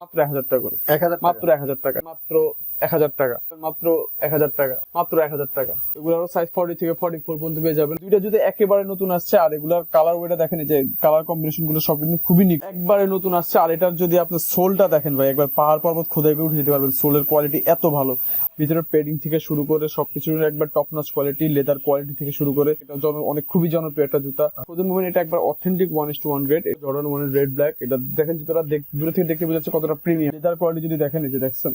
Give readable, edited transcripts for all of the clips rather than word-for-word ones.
মাত্র 1000 টাকা করে, 1000 মাত্র 1000 টাকা, মাত্র 1000 টাকা, মাত্র 1000 টাকা, মাত্র 1000 টাকা। এগুলোর সাইজ 40 থেকে 44 পর্যন্ত পেয়ে যাবেন। দুইটা যদি একেবারে নতুন আসছে, আর এগুলার কালার ওইটা দেখেন, যে কালার কম্বিনেশন গুলো সব কিন্তু খুবই নিক, একবারে নতুন আসছে। আর এটার যদি আপনার সোলটা দেখেন ভাই, একবার পাহাড় পর্বত খোদাই করে উঠে যেতে পারবেন। সোলের কোয়ালিটি এত ভালো, ভিতরে পেডিং থেকে শুরু করে সবকিছু একবার top notch quality, leather quality থেকে শুরু করে এটা অনেক খুবই জনপ্রিয় একটা জুতা। প্রথম মুভমেন্ট এটা একবার অথেন্টিক 1:1 গ্রেড, জর্ডান 1 এর রেড ব্ল্যাক। এটা দেখেন জুতাটা দূরে থেকে দেখতে বোঝা যাচ্ছে কতটা প্রিমিয়াম। লেদার কোয়ালিটি যদি দেখেন, এই যে দেখছেন,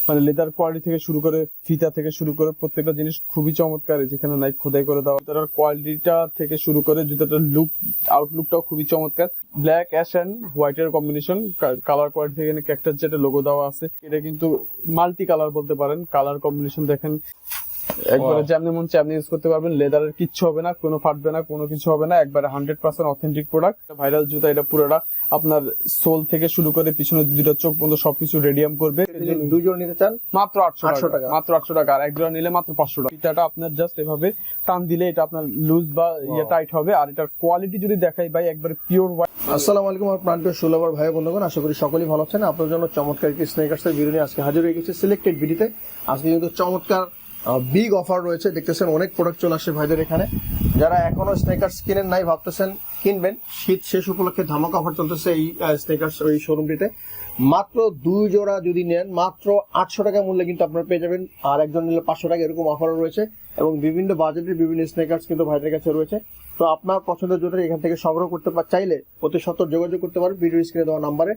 মানে লেদার কোয়ালিটি থেকে শুরু করে ফিতা থেকে শুরু করে প্রত্যেকটা জিনিস খুবই চমৎকার। যেখানে নাইক খোদাই করে দেওয়া, জুতাটার কোয়ালিটিটা থেকে শুরু করে জুতাটার লুক, আউটলুকটাও খুবই চমৎকার। ব্ল্যাক অ্যাশ এন্ড হোয়াইট এর কম্বিনেশন, কালার কোয়ালিটি থেকে ক্যাকটাস যেটা লোগো দেওয়া আছে, এটা কিন্তু মাল্টি কালার বলতে পারেন। কালার কম্বিনেশন দেখেন, একবারে যেমনি মন চামনি ইউজ করতে পারবেন। লেদারের কিচ্ছু হবে না, কোনো ফাটবে না, কোনো কিছু হবে না, একবারে 100% অথেন্টিক প্রোডাক্ট, ভাইরাল জুতা। এটা পুরোটা আপনার সোল থেকে শুরু করে পিছনে দুটো চোখ পর্যন্ত সবকিছু রেডিয়াম করবে। দুই জোড়া নিতে চান মাত্র 800 টাকা, মাত্র 800 টাকা। আর এক জোড়া নিলে মাত্র 500 টাকা। ফিতাটা আপনার জাস্ট এভাবে টান দিলে এটা আপনার লুজ বা টাইট হবে। আর এটার কোয়ালিটি যদি দেখাই ভাই, একবারে পিওর হোয়াইট। আসসালামু আলাইকুম আমার প্রান্তীয় সুলভার ভাই বন্ধুগণ, আশা করি সকলেই ভালো আছেন। আপনার জন্য চমৎকার একটি স্নেকার্স এর ভিডিও নিয়ে আজকে হাজির হয়ে গেছে সিলেক্টেড ভিডিওতে। আজকে কিন্তু চমৎকার বিগ অফার রয়েছে, দেখতেছেন অনেক প্রোডাক্ট চলে আসে ভাইদের এখানে। যারা এখনো স্নেকার্স কিনেন নাই, ভাবতেছেন কিনবেন, শীত শেষ উপলক্ষে ধামাকা অফার চলতেছে এই স্নেকার্স ওই শোরুমটিতে। মাত্র 2 জোড়া যদি নেন মাত্র 800 টাকা মূল্যে কিন্তু আপনারা পেয়ে যাবেন। আর একজন নিলে 500 টাকা, এরকম অফারও রয়েছে। এবং বিভিন্ন বাজেটের বিভিন্ন স্নেকার্স কিন্তু ভাইদের কাছে রয়েছে। তো আপনার পছন্দের জুতা এখান থেকে সংগ্রহ করতে চাইলে অতি সত্বর যোগাযোগ করতে পারেন ভিডিও স্ক্রিনে দেওয়া নাম্বারে।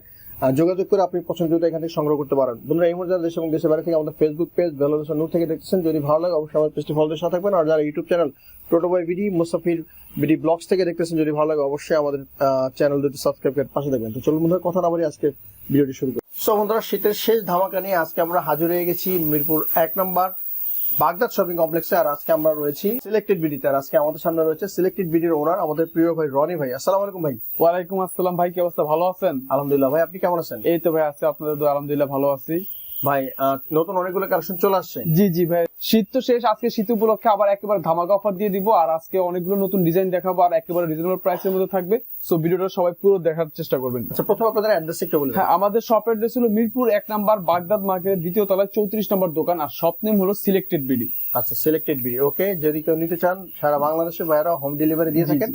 যোগাযোগ করে আপনি পছন্দের জুতা এখান থেকে সংগ্রহ করতে পারেন। বন্ধুরা, এই মুহূর্তে দেশ এবং দেশের বাইরে থেকে আমাদের ফেসবুক পেজ ভ্যালোরেশন নূর থেকে দেখতেছেন, যদি ভালো লাগে অবশ্যই আমার পেজটি ফলো দিয়ে সাথে থাকবেন। আর যারা ইউটিউব চ্যানেল টোটোবয় বিডি মুসাফির বিডি ব্লগস থেকে দেখতেছেন, যদি ভালো লাগে অবশ্যই আমাদের চ্যানেল দুটি সাবস্ক্রাইব করে পাশে থাকবেন। তো চলুন বন্ধুরা, কথা না বলে আজকে ভিডিওটি শুরু করি। সো বন্ধুরা, শীতের শেষ ধামাকা নিয়ে আজকে আমরা হাজির হয়ে গেছি মিরপুর 1 নম্বর বাগদাদ শপিং কমপ্লেক্সে। আর আজকে আমরা রয়েছি সিলেক্টেড বিডিতে। আর আজকে আমাদের সামনে রয়েছে সিলেক্টেড বিডির ওনার, আমাদের প্রিয় ভাই রনি ভাই। আসসালামু আলাইকুম ভাই। ওয়ালাইকুম আসসালাম ভাই, কি অবস্থা? ভালো আছেন? আলহামদুলিল্লাহ ভাই, আপনি কেমন আছেন? এই তো ভাই আছি আপনাদের দোয়া, আলহামদুলিল্লাহ ভালো আছি ভাই। নতুন অনেকগুলো কালেকশন চলে আসছে। জি জি ভাই, শীত তো শেষ, আজকে শীত উপলক্ষে আবার একেবারে ধামাকা অফার দিয়ে দিব। আর আজকে অনেকগুলো নতুন ডিজাইন দেখাবো, আর একেবারে রিজনেবল প্রাইসের মধ্যে থাকবে। সো ভিডিওটা সবাই পুরো দেখার চেষ্টা করবেন। আচ্ছা, প্রথম আপনাদের অ্যাড্রেস একটু বলুন। হ্যাঁ, আমাদের শপ অ্যাড্রেস হলো মিরপুর 1 নাম্বার বাগদাদ মার্কেটের 2য় তলায় 34 নম্বর দোকান। আর শপ নেম হলো সিলেক্টেড বিডি। আচ্ছা, সিলেক্টেড বিডি। ওকে, যদি কেউ নিতে চান সারা বাংলাদেশে ভাইরা হোম ডেলিভারি দিয়ে থাকেন।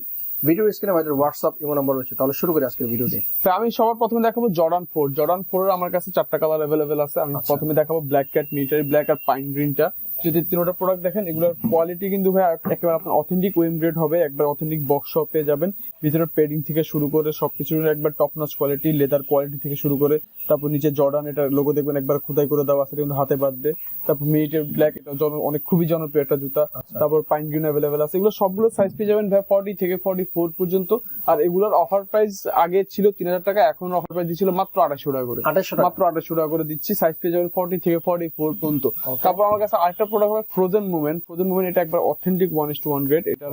ভিডিও স্ক্রিনে ভাইদের হোয়াটসঅ্যাপ ইমো নাম্বার রয়েছে। তাহলে শুরু করি আজকের ভিডিওটি। তো আমি সবার প্রথমে দেখাবো জর্ডান 4। জর্ডান 4 এর আমার কাছে 4টা কালার अवेलेबल আছে। আমি প্রথমে দেখাবো ব্ল্যাক ক্যাট, মিলিটারি ব্ল্যাক আর পাইন গ্রিনটা। যদি তিনটা প্রোডাক্ট দেখেন, এগুলোর কোয়ালিটি কিন্তু ভাই একেবারে আপনার অথেন্টিক ওয়েম গ্রেড হবে, একবার অথেন্টিক বক্স শপ পেয়ে যাবেন। ভিতরে পেডিং থেকে শুরু করে সবকিছু একবার top notch quality, leather quality থেকে শুরু করে, তারপর নিচে জর্ডান এটা লোগো দেখবেন একবার খোদাই করে দেওয়া আছে, কিন্তু হাতে বাঁধবে। তারপর মিলিটারি ব্ল্যাক, এটা অনেক খুবই জনপ্রিয় একটা জুতা। তারপর পাইন গ্রিন अवेलेबल আছে। এগুলো সবগুলো সাইজ পেয়ে যাবেন ভাই 40 থেকে 44 পর্যন্ত। আর এগুলোর অফার প্রাইস আগে ছিল 3000 টাকা, এখন অফার প্রাইস দিছিল মাত্র 2800 টাকা করে। মাত্র 2800 টাকা করে দিচ্ছি। সাইজ পেয়ে যাবেন 40 থেকে 44 পর্যন্ত। তারপর আমার কাছে আরেকটা প্রোডাক্ট হবে ফ্রোজেন মুভমেন্ট। ফ্রোজেন মুভমেন্ট এটা একবার অথেন্টিক 1:1 গ্রেড। এটা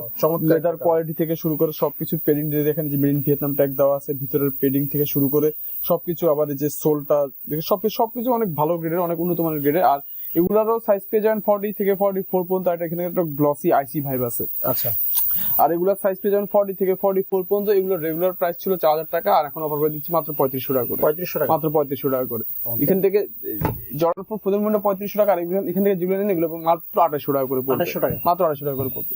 লেদার কোয়ালিটি থেকে শুরু করে সবকিছু পেডিং দিয়ে দেখেন, যে মেড ইন ভিয়েতনাম ট্যাগ দেওয়া আছে, ভিতরের পেডিং থেকে শুরু করে সবকিছু, আবার এই যে সোলটা দেখে সবকিছু অনেক ভালো গ্রেডের, অনেক উন্নত মানের গ্রেডের। আর এগুলারও সাইজ পেয়ে যাবেন 40 থেকে 44 পর্যন্ত। আর এখানে একটা গ্লসি আইসি ভাইব আছে। আচ্ছা, আর এগুলোর সাইজ পেয়ে যাবেন 40 থেকে 44 পর্যন্ত। এগুলোর রেগুলার প্রাইস ছিল 4000 টাকা, আর এখন অফার করে দিচ্ছি মাত্র 3500 টাকা করে। 3500 টাকা, মাত্র 3500 টাকা করে। এখান থেকে জর্ডান 4 প্রথম মূল্য 3500 টাকা, আর এখান থেকে যেগুলো নেন এগুলো মাত্র 2800 টাকা করে পড়বে। 2800 টাকা, মাত্র 2800 টাকা করে পড়বে।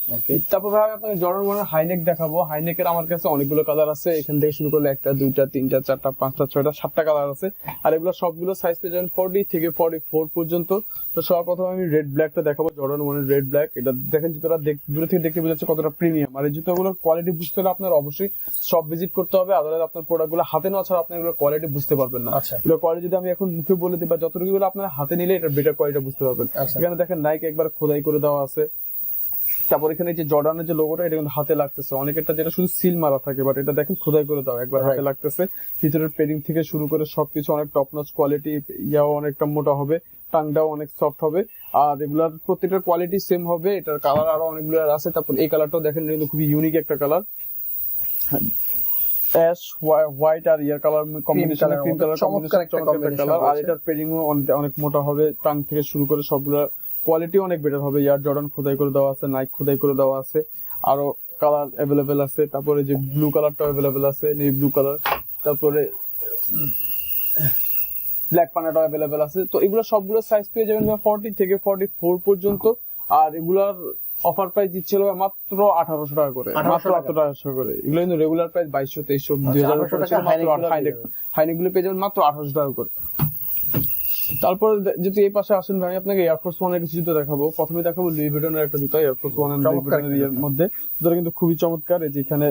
তারপর ভাই আপনাকে জর্ডান 1 হাইনেক দেখাবো। হাইনেকের আমার কাছে অনেকগুলো কালার আছে। এখান থেকে শুরু করলে 1টা 2টা 3টা 4টা 5টা 6টা 7টা কালার আছে। আর এগুলো সবগুলো সাইজ পেয়ে যাবেন 40 থেকে 44 পর্যন্ত। তো সবার প্রথমে আমি রেড ব্ল্যাকটা দেখাবো, জর্ডান 1 এর রেড ব্ল্যাক। এটা দেখেন জুতোটা দূরে থেকে দেখতে বোঝা যাচ্ছে কতটা প্রিমিয়াম। আর এই জুতোগুলোর কোয়ালিটি বুঝতে হলে আপনার অবশ্যই শপ ভিজিট করতে হবে। আদারওয়াইজ আপনার প্রোডাক্টগুলো হাতে নেওয়া ছাড়া আপনি এগুলোর কোয়ালিটি বুঝতে পারবেন না। এগুলোর কোয়ালিটি যদি আমি এখন মুখে বলে দিই বা যতটুকু গুলো আপনার হাতে নিলে এটা বেটার কোয়ালিটি বুঝতে পারবেন। এখানে দেখেন নাইক একবার খোদাই করে দেওয়া আছে। তারপর এখানে যে জর্ডানের যে লোগোটা, এটা কিন্তু হাতে লাগতেছে। অনেকেরটা যেটা শুধু সিল মারা থাকে, বাট এটা দেখেন খোদাই করে দাও, একবার হাতে লাগতেছে। ভিতরের পেডিং থেকে শুরু করে সবকিছু অনেক টপ নচ কোয়ালিটি, ইয়াও অনেকটা মোটা হবে, টাংটাও অনেক সফট হবে। আর এগুলার প্রত্যেকটার কোয়ালিটি সেম হবে। এটার কালার আরো অনেকগুলো আছে। তারপর এই কালারটাও দেখেন, কিন্তু খুবই ইউনিক একটা কালার, অ্যাশ হোয়াইট আর ইয়ার কালার কম্বিনেশন, ক্রিম কালার চমৎকার একটা কালার। আর এটার পেডিং অনেক মোটা হবে, টাং থেকে শুরু করে সবগুলো কোয়ালিটি অনেক বেটার হবে। ইয়ার জর্ডান খোদাই করে দেওয়া আছে, নাইক খোদাই করে দেওয়া আছে, আরো কালার अवेलेबल আছে। তারপরে যে ব্লু কালারটা अवेलेबल আছে, নেভি ব্লু কালার। তারপরে ব্ল্যাক পান্ডাটা অ্যাভেলেবেল আছে। তো এগুলো সবগুলো সাইজ পেয়ে যাবেন 40 থেকে 44 পর্যন্ত। আর এগুলার অফার প্রাইস দিচ্ছিল মাত্র 1800 টাকা করে, মাত্র 1800 করে। এগুলো কিন্তু রেগুলার প্রাইস 2200 2300 2000 টাকা। হাইনেক গুলো পেয়ে যাবেন মাত্র 1800 টাকা করে। তারপর যদি এই পাশে আসেন ভাই, আপনাকে এয়ারফোর্স ওয়ানের কিছু জুতো দেখাবো। প্রথমে দেখাবো লুই ভিটনের একটা জুতো, এয়ারফোর্স ওয়ান এন্ড লুই ভিটনের মধ্যে। জুতোটা কিন্তু খুবই চমৎকার। এই যেখানে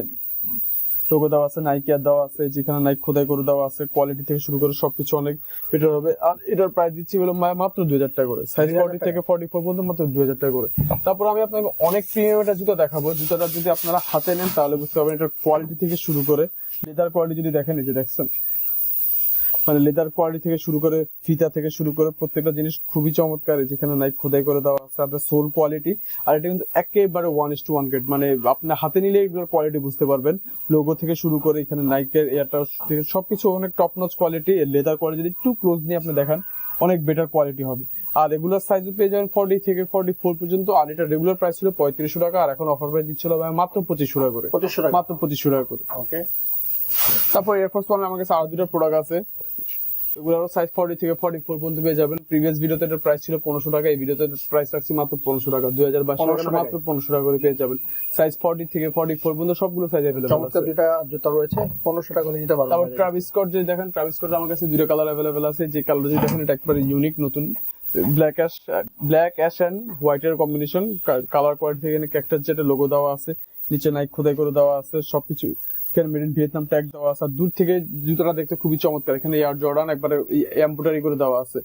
লোগো দেওয়া আছে, নাইকি আর দেওয়া আছে, যেখানে নাইক খোদাই করে দেওয়া আছে, কোয়ালিটি থেকে শুরু করে সবকিছু অনেক বেটার হবে। আর এটার প্রাইস দিচ্ছি হলো মাত্র 2000 টাকা করে, সাইজ 40 থেকে 44 পর্যন্ত মাত্র 2000 টাকা করে। তারপর আমি আপনাকে অনেক প্রিমিয়াম একটা জুতো দেখাবো। জুতোটা যদি আপনারা হাতে নেন তাহলে বুঝতে পারবেন এটার কোয়ালিটি থেকে শুরু করে লেদার কোয়ালিটি যদি দেখেন, এই যে দেখছেন, মানে লেদার কোয়ালিটি থেকে শুরু করে ফিতা থেকে শুরু করে প্রত্যেকটা জিনিস খুবই চমৎকার। যেখানে নাইক খোদাই করে দেওয়া আছে, আপনার সোল কোয়ালিটি। আর এটা কিন্তু একেবারে 1:1 গ্রেড, মানে আপনার হাতে নিলে এগুলোর কোয়ালিটি বুঝতে পারবেন। লোগো থেকে শুরু করে এখানে নাইকের এয়ারটা সবকিছু অনেক top notch quality. Leather quality যদি একটু ক্লোজ নিয়ে আপনি দেখান অনেক বেটার কোয়ালিটি হবে। আর রেগুলার সাইজ পেয়ে যাবেন 40 থেকে 44 পর্যন্ত। আর এটা রেগুলার প্রাইস ছিল 3500 টাকা, আর এখন অফার প্রাইস দিচ্ছিল মাত্র 2500 টাকা করে, মাত্র 2500 টাকা করে। ওকে। তারপর এয়ারফোর্স ওয়ান আমার কাছে আরো দুটো প্রোডাক্ট আছে। এগুলোর সাইজ 40 থেকে 44 পর্যন্ত পেয়ে যাবেন। প্রিভিয়াস ভিডিওতে এটার প্রাইস ছিল 1500 টাকা, এই ভিডিওতে প্রাইস রাখছি মাত্র 1500 টাকা। 2022 টাকা মাত্র 1500 টাকা করে পেয়ে যাবেন। সাইজ 40 থেকে 44 পর্যন্ত সবগুলো সাইজ अवेलेबल আছে। চমৎকার দুটো জুতা রয়েছে, 1500 টাকা করে নিতে পারবেন। তারপর ট্রাভিস স্কট যদি দেখেন, ট্রাভিস স্কট আমার কাছে দুটো কালার अवेलेबल আছে। যে কালার যদি দেখেন এটা একবারে ইউনিক নতুন, ব্ল্যাক অ্যাশ এন্ড হোয়াইট এর কম্বিনেশন। কালার কোয়ালিটি থেকে ক্যাক্টাস যেটা লোগো দেওয়া আছে, নিচে নাইক খোদাই করে দেওয়া আছে, সবকিছু এখানে মেড ইন ভিয়েতনাম ট্যাগ দেওয়া আছে। দূর থেকে জুতোটা দেখতে খুবই চমৎকার। এখানে এয়ার জর্ডান একবারে এমব্রয়ডারি করে দেওয়া আছে।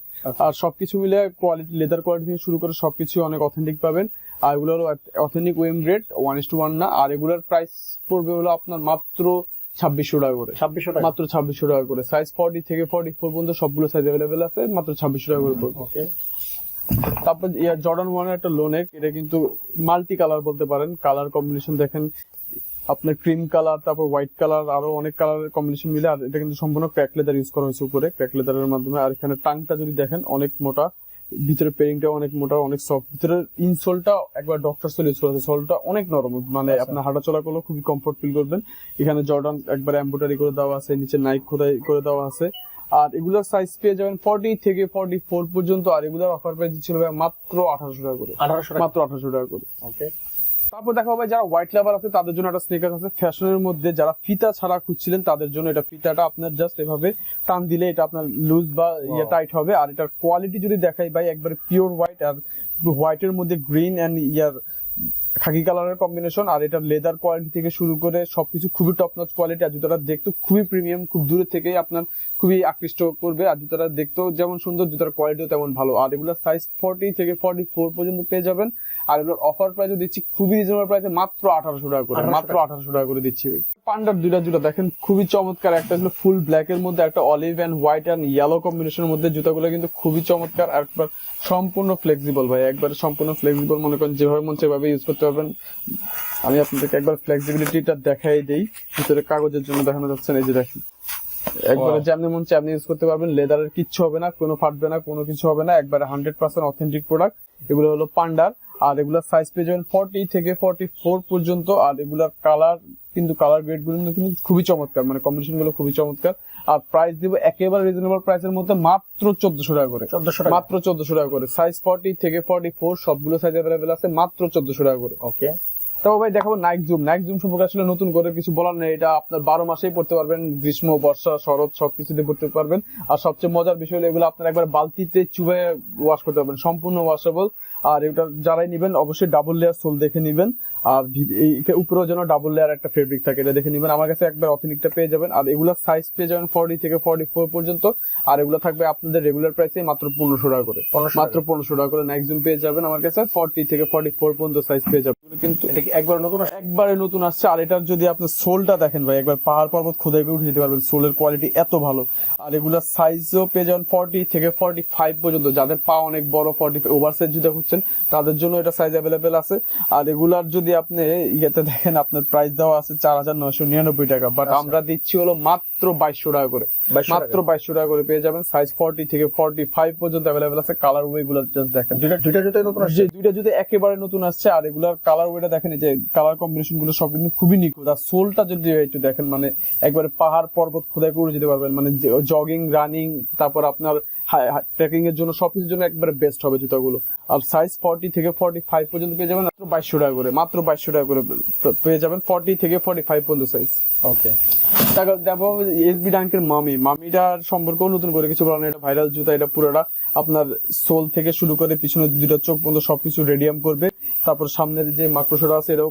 আর সবকিছু মিলে কোয়ালিটি, লেদার কোয়ালিটি থেকে শুরু করে সবকিছু অনেক অথেন্টিক পাবেন। আর এগুলোর অথেন্টিক ওয়েম গ্রেড 1:1 না। আর এগুলোর প্রাইস পড়বে হলো আপনার মাত্র 2600 টাকা করে, 2600 টাকা, মাত্র 2600 টাকা করে। সাইজ 40 থেকে 44 পর্যন্ত সবগুলো সাইজ अवेलेबल আছে, মাত্র 2600 টাকা করে পড়বে। ওকে। তারপর জর্ডান 1 এর একটা লো নেক, এটা কিন্তু মাল্টি কালার বলতে পারেন। কালার কম্বিনেশন দেখেন আপনার ক্রিম কালার, তারপর হোয়াইট কালার, আরো অনেক কালারের কম্বিনেশন মিলে। আর এটা কিন্তু সম্পূর্ণ ক্র্যাক লেদার ইউজ করা হয়েছে উপরে, ক্র্যাক লেদারের মাধ্যমে। আর এখানে টাংটা যদি দেখেন অনেক মোটা, ভিতরে পেরিংটা অনেক মোটা, অনেক সফট। ভিতরের ইনসোলটা একবার ডক্টর সোল ইউজ করা হয়েছে, সোলটা অনেক নরম, মানে আপনার হাঁটা চলা করলেও খুবই কমফোর্ট ফিল করবেন। এখানে জর্ডান একবার এমব্রয়ডারি করে দেওয়া আছে, নিচে নাইক খোদাই করে দেওয়া আছে। আর এগুলোর সাইজ পেয়ে যাবেন 40 থেকে 44 পর্যন্ত। আর এগুলোর অফার প্রাইস ছিল মাত্র 1800 টাকা করে, মাত্র 1800 টাকা করে। ওকে। তারপর দেখা হবে যারা হোয়াইট লাভার আছে তাদের জন্য একটা স্নিকার আছে ফ্যাশনের মধ্যে। যারা ফিতা ছাড়া খুঁজছিলেন তাদের জন্য এটা, ফিতাটা আপনার জাস্ট এভাবে টান দিলে এটা আপনার লুজ বা টাইট হবে। আর এটার কোয়ালিটি যদি দেখাই ভাই, একবারে পিওর হোয়াইট, আর হোয়াইটের মধ্যে গ্রিন এন্ড খাকি কালারের কম্বিনেশন। আর এটা লেদার কোয়ালিটি থেকে শুরু করে সবকিছু খুবই টপ নচ কোয়ালিটি। আর জুতাটা দেখতে খুবই প্রিমিয়াম, খুব দূরে থেকেই আপনার খুবই আকৃষ্ট করবে। আর জুতাটা দেখতেও যেমন সুন্দর, জুতার কোয়ালিটিও তেমন ভালো। আর এগুলোর সাইজ 40 থেকে 44 পর্যন্ত পেয়ে যাবেন। আর এগুলোর অফার প্রাইস দিচ্ছি খুবই রিজনেবল প্রাইসে, মাত্র 1800 টাকা করে, মাত্র 1800 টাকা করে দিচ্ছি। পান্ডার দুইটা জুতা দেখেন খুবই চমৎকার। একটা হলো ফুল ব্ল্যাক এর মধ্যে, একটা olive and white and yellow কম্বিনেশনের মধ্যে। জুতাগুলো কিন্তু খুবই চমৎকার, একবার সম্পূর্ণ ফ্লেক্সিবল ভাই, একবার সম্পূর্ণ ফ্লেক্সিবল। মনে করেন যেভাবে মন সেভাবে ইউজ করতে পারবেন। আমি আপনাদেরকে একবার ফ্লেক্সিবিলিটিটা দেখাই দেই। ভিতরে কাগজের জন্য দেখানো যাচ্ছে না, এই যে দেখেন, একবারে যেমনি মন চাই আপনি ইউজ করতে পারবেন। লেদারের কিচ্ছু হবে না, কোনো ফাটবে না, কোনো কিছু হবে না, একবারে 100% অথেন্টিক প্রোডাক্ট। এগুলো হলো পান্ডার। আর এগুলার সাইজ পেয়ে যাবেন 40 থেকে 44 পর্যন্ত। আর এগুলার কালার কিন্তু, কালার গ্রেড গুলো কিন্তু খুবই চমৎকার, মানে কম্বিনেশন গুলো খুবই চমৎকার। আর প্রাইস দিব একেবারে রিজনেবল প্রাইসের মধ্যে, মাত্র 1400 টাকা করে, মাত্র 1400 টাকা করে। সাইজ 40 থেকে 44 সবগুলো সাইজ अवेलेबल আছে, মাত্র 1400 টাকা করে। ওকে। তো ভাই দেখাবো নাইক জুম। নাইক জুম সম্পর্কে আসলে নতুন করে কিছু বলার নেই। এটা আপনার 12 মাসেই পড়তে পারবেন, গ্রীষ্ম, বর্ষা, শরৎ সবকিছুতে পড়তে পারবেন। আর সবচেয়ে মজার বিষয় হলো এগুলো আপনার একবার বালতিতে চুবাই ওয়াশ করতে পারবেন, সম্পূর্ণ ওয়াশেবল। আর এটা যারাই নিবেন অবশ্যই ডাবল লেয়ার সোল দেখে নিবেন। আর এই উপরেও যেন ডাবল লেয়ার একটা ফেব্রিক থাকে, এটা দেখে নিবেন। আমার কাছে একবার অথেন্টিকটা পেয়ে যাবেন। আর এগুলোর সাইজ পেয়ে যাবেন 40 থেকে 44 পর্যন্ত। আর এগুলো থাকবে আপনাদের রেগুলার প্রাইসে মাত্র 1500 টাকা করে, মাত্র 1500 টাকা করে নাইক জুম পেয়ে যাবেন আমার কাছে। 40 থেকে 44 পর্যন্ত সাইজ পেয়ে যাবেন। কিন্তু এটা কি একবার নতুন, একবারে নতুন আসছে। আর এটার যদি আপনি সোলটা দেখেন ভাই, একবার পাহাড় পর্বত খোদাই করে উঠে যেতে পারবেন, সোলের কোয়ালিটি এত ভালো। আর এগুলার সাইজও পেয়ে যাবেন 40 থেকে 45 পর্যন্ত। যাদের পা অনেক বড়, 40 ওভারসাইজ জুতা খুঁজছেন তাদের জন্য এটা সাইজ अवेलेबल আছে। আর এগুলার যদি আপনি ইয়েতে দেখেন, আপনার প্রাইস দেওয়া আছে 4999 টাকা, বাট আমরা দিচ্ছি হলো মাত্র 2200 টাকা করে, মাত্র 2200 টাকা করে পেয়ে যাবেন। সাইজ 40 থেকে 45 পর্যন্ত अवेलेबल আছে। কালার ওয়ে গুলো জাস্ট দেখেন, দুইটা জুতাই নতুন আসছে, দুইটা জুতা একেবারে নতুন আসছে। আর এগুলার কালার কালার ওয়েটা দেখেন, এই যে কালার কম্বিনেশন গুলো সব কিন্তু খুবই নিখুঁত। আর সোলটা যদি একটু দেখেন, মানে একবারে পাহাড় পর্বত খোদাই করে যেতে পারবেন, মানে জগিং, রানিং, তারপর আপনার ট্রেকিং এর জন্য সবকিছুর জন্য একবারে বেস্ট হবে জুতাগুলো। আর সাইজ 40 থেকে 45 পর্যন্ত পেয়ে যাবেন মাত্র 2200 টাকা করে, মাত্র 2200 টাকা করে পেয়ে যাবেন 40 থেকে 45 পর্যন্ত সাইজ। ওকে, দেখো এসবি ডাঙ্কের মামিটার সম্পর্কেও নতুন করে কিছু বলার, এটা ভাইরাল জুতা। এটা পুরোটা আপনার সোল থেকে শুরু করে পিছনে দুটো চোখ পর্যন্ত সবকিছু রেডিয়াম করবে। তারপর সামনের যে মাকড়সাটা আছে এটাও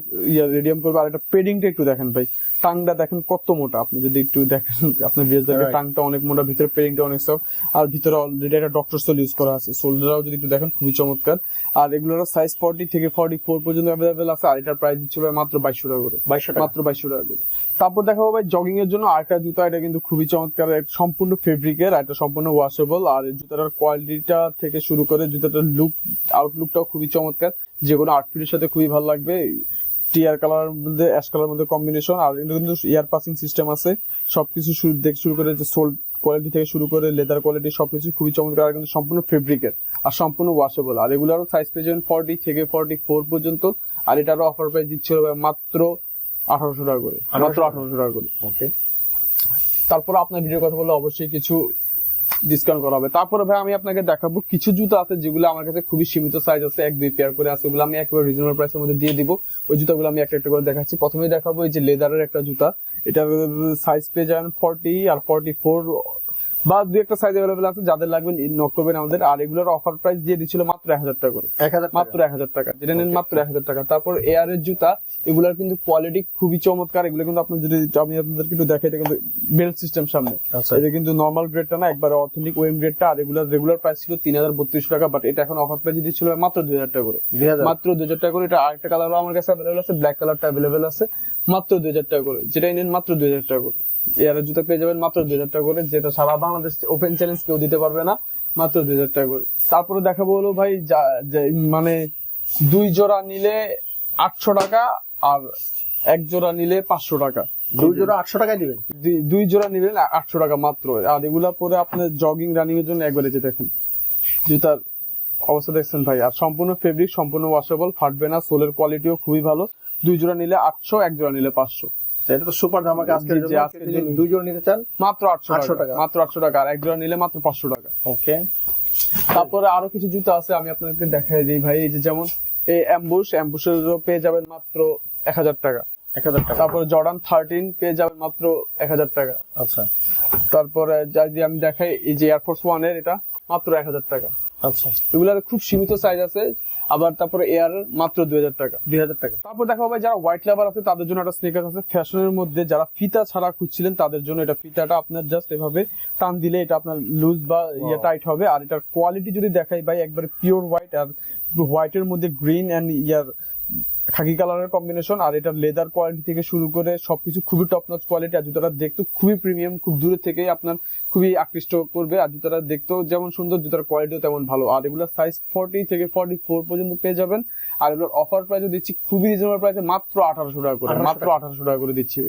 রেডিয়াম করবে। আর এটা পেডিংটা একটু দেখেন ভাই, টাংটা দেখেন কত মোটা, আপনি যদি একটু দেখেন আপনার বিএস দেখবেন টাংটা অনেক মোটা, ভিতরে পেডিংটা অনেক সফট। আর ভিতরে অলরেডি একটা ডক্টর সোল ইউজ করা আছে। সোলটাও যদি একটু দেখেন খুবই চমৎকার। আর এগুলোর সাইজ 40 থেকে 44 পর্যন্ত অ্যাভেলেবেল আছে। আর এটার প্রাইস দিচ্ছিল মাত্র 2200 টাকা করে, 2200 টাকা, মাত্র 2200 টাকা করে। তারপর দেখাবো ভাই জগিং এর জন্য আরেকটা জুতা। এটা কিন্তু খুবই চমৎকার, সম্পূর্ণ ফেব্রিকের, এটা সম্পূর্ণ ওয়াশেবল। আর জুতাটার কোয়ালিটিটা থেকে শুরু করে জুতাটার লুক, আউটলুকটাও খুবই চমৎকার, যে কোনো আউটফিটের সাথে খুবই ভালো লাগবে। টিয়ার কালার মধ্যে অ্যাশ কালার মধ্যে কম্বিনেশন। আর এটা কিন্তু ইয়ার পাসিং সিস্টেম আছে। সবকিছু শুরু করে যে সোল কোয়ালিটি থেকে শুরু করে লেদার কোয়ালিটি সবকিছু খুবই চমৎকার। আর কিন্তু সম্পূর্ণ ফেব্রিকের আর সম্পূর্ণ ওয়াশেবল। আর এগুলোরও সাইজ পেয়ে যাবেন 40 থেকে 44 পর্যন্ত। আর এটারও অফার প্রাইস দিচ্ছিল মাত্র 1800 টাকা করে, মাত্র 1800 টাকা করে। ওকে, তারপর আপনার ভিডিওর কথা বললে অবশ্যই কিছু ডিসকাউন্ট করা হবে। তারপরে ভাই আমি আপনাকে দেখাবো কিছু জুতা আছে যেগুলো আমার কাছে খুবই সীমিত সাইজ আছে, 1-2 পেয়ার করে আছে, ওগুলো আমি একেবারে রিজনেবল প্রাইসের মধ্যে দিয়ে দিব। ওই জুতাগুলো আমি একটা একটা করে দেখাচ্ছি। প্রথমেই দেখাবো এই যে লেদারের একটা জুতা। এটা সাইজ পেয়ে যাবেন 40 আর 44 বা 2-একটা সাইজ অ্যাভেলেবল আছে, যাদের লাগবে নক করবেন আমাদের। আর এগুলোর অফার প্রাইস দিয়ে দিচ্ছিল মাত্র 1000 টাকা করে, 1000, মাত্র 1000 টাকা, যেটা নেন মাত্র 1000 টাকা। তারপর এয়ার এর জুতা, এগুলোর কিন্তু কোয়ালিটি খুবই চমৎকার। এগুলো কিন্তু আপনার যদি আমি আপনাদেরকে একটু দেখাই, এটা কিন্তু বেল্ট সিস্টেম সামনে। আচ্ছা, এটা কিন্তু নরমাল গ্রেডটা না, একবার অথেন্টিক ওয়েম গ্রেডটা। আর এগুলোর রেগুলার প্রাইস ছিল 3032 টাকা, বাট এটা এখন অফার প্রাইস দিচ্ছিল মাত্র 2000 টাকা করে, 2000, মাত্র 2000 টাকা করে। এটা আরেকটা কালার আমার কাছে অ্যাভেলেবল আছে, ব্ল্যাক কালারটা অ্যাভেলেবল আছে, মাত্র 2000 টাকা করে, যেটাই নেন মাত্র 2000 টাকা করে। এয়ারের জুতা পেয়ে যাবেন মাত্র 2000 টাকা করে, যেটা সারা বাংলাদেশ ওপেন চ্যালেঞ্জ কেউ দিতে পারবে না, মাত্র 2000 টাকা করে। তারপরে দেখাবো হলো ভাই মানে 2 জোড়া নিলে 800 টাকা, আর 1 জোড়া নিলে 500 টাকা। 2 জোড়া 800 টাকায় দিবেন, 2 জোড়া নিলেন 800 টাকা মাত্র। আর এগুলা পরে আপনার জগিং, রানিং এর জন্য একবারে যে দেখেন জুতার অবস্থা দেখছেন ভাই। আর সম্পূর্ণ ফেব্রিক, সম্পূর্ণ ওয়াশেবল, ফাটবে না, সোলের কোয়ালিটিও খুবই ভালো। 2 জোড়া নিলে 800, 1 জোড়া নিলে 500। এটা তো সুপার ধামাকা আজকের জন্য। আজকের জন্য 2 জোড়া নিতে চান মাত্র 800 টাকা, মাত্র 800 টাকা। আর 1 জোড়া নিলে মাত্র 500 টাকা। ওকে, তারপরে আরো কিছু জুতা আছে, আমি আপনাদেরকে দেখাই দিই ভাই। এই যে যেমন এই অ্যাম্বুশের পেয়ে যাবেন মাত্র 1000 টাকা। 1000 টাকা। তারপরে জর্ডান 13 পেয়ে যাবেন মাত্র 1000 টাকা। আচ্ছা, তারপরে যদি আমি দেখাই এই যে এয়ারফোর্স 1 এর, এটা মাত্র 1000 টাকা। আচ্ছা, এগুলার খুব সীমিত সাইজ আছে। আবার তারপরে এয়ার মাত্র 2000 টাকা, 2000 টাকা। তারপর দেখা হবে যারা হোয়াইট লাভার আছে তাদের জন্য একটা স্নিকার আছে ফ্যাশনের মধ্যে, যারা ফিতা ছাড়া খুঁজছিলেন তাদের জন্য। এটা ফিতাটা আপনার জাস্ট এভাবে টান দিলে এটা আপনার লুজ বা টাইট হবে। আর এটার কোয়ালিটি যদি দেখাই ভাই, একবারে পিওর হোয়াইট, আর হোয়াইটের মধ্যে গ্রিন এন্ড খাকি কালারের কম্বিনেশন। আর এটার লেদার কোয়ালিটি থেকে শুরু করে সবকিছু খুবই টপ নচ কোয়ালিটি। আর জুতাটা দেখতে খুবই প্রিমিয়াম, খুব দূরে থেকে আপনার খুবই আকৃষ্ট করবে। আর জুতাটা দেখতেও যেমন সুন্দর, জুতার কোয়ালিটিও তেমন ভালো। আর এগুলোর সাইজ 40 থেকে 44 পর্যন্ত পেয়ে যাবেন। আর এগুলোর অফার প্রাইসও দিচ্ছি খুবই রিজনেবল প্রাইসে, মাত্র 1800 টাকা করে, মাত্র 1800 টাকা করে দিচ্ছি।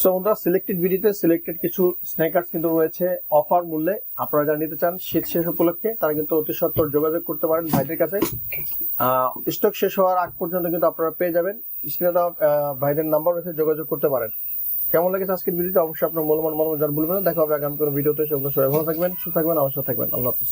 সো আমরা সিলেক্টেড ভিডিওতে সিলেক্টেড কিছু স্নেকার্স কিন্তু রয়েছে অফার মূল্যে। আপনারা যারা নিতে চান শীত শেষ উপলক্ষে, তারা কিন্তু অতি সত্বর যোগাযোগ করতে পারেন ভাইদের কাছে। স্টক শেষ হওয়ার আগ পর্যন্ত কিন্তু আপনারা পেয়ে যাবেন। স্ক্রিনে দেওয়া ভাইদের নাম্বার রয়েছে, যোগাযোগ করতে পারেন। কেমন লেগেছে আজকের ভিডিওটা অবশ্যই আপনার মূল্যবান মতামত জানাবেন। দেখা হবে আগামী কোনো ভিডিওতে। সবাই ভালো থাকবেন, সুস্থ থাকবেন, অবশ্যই থাকবেন। আল্লাহ হাফেজ।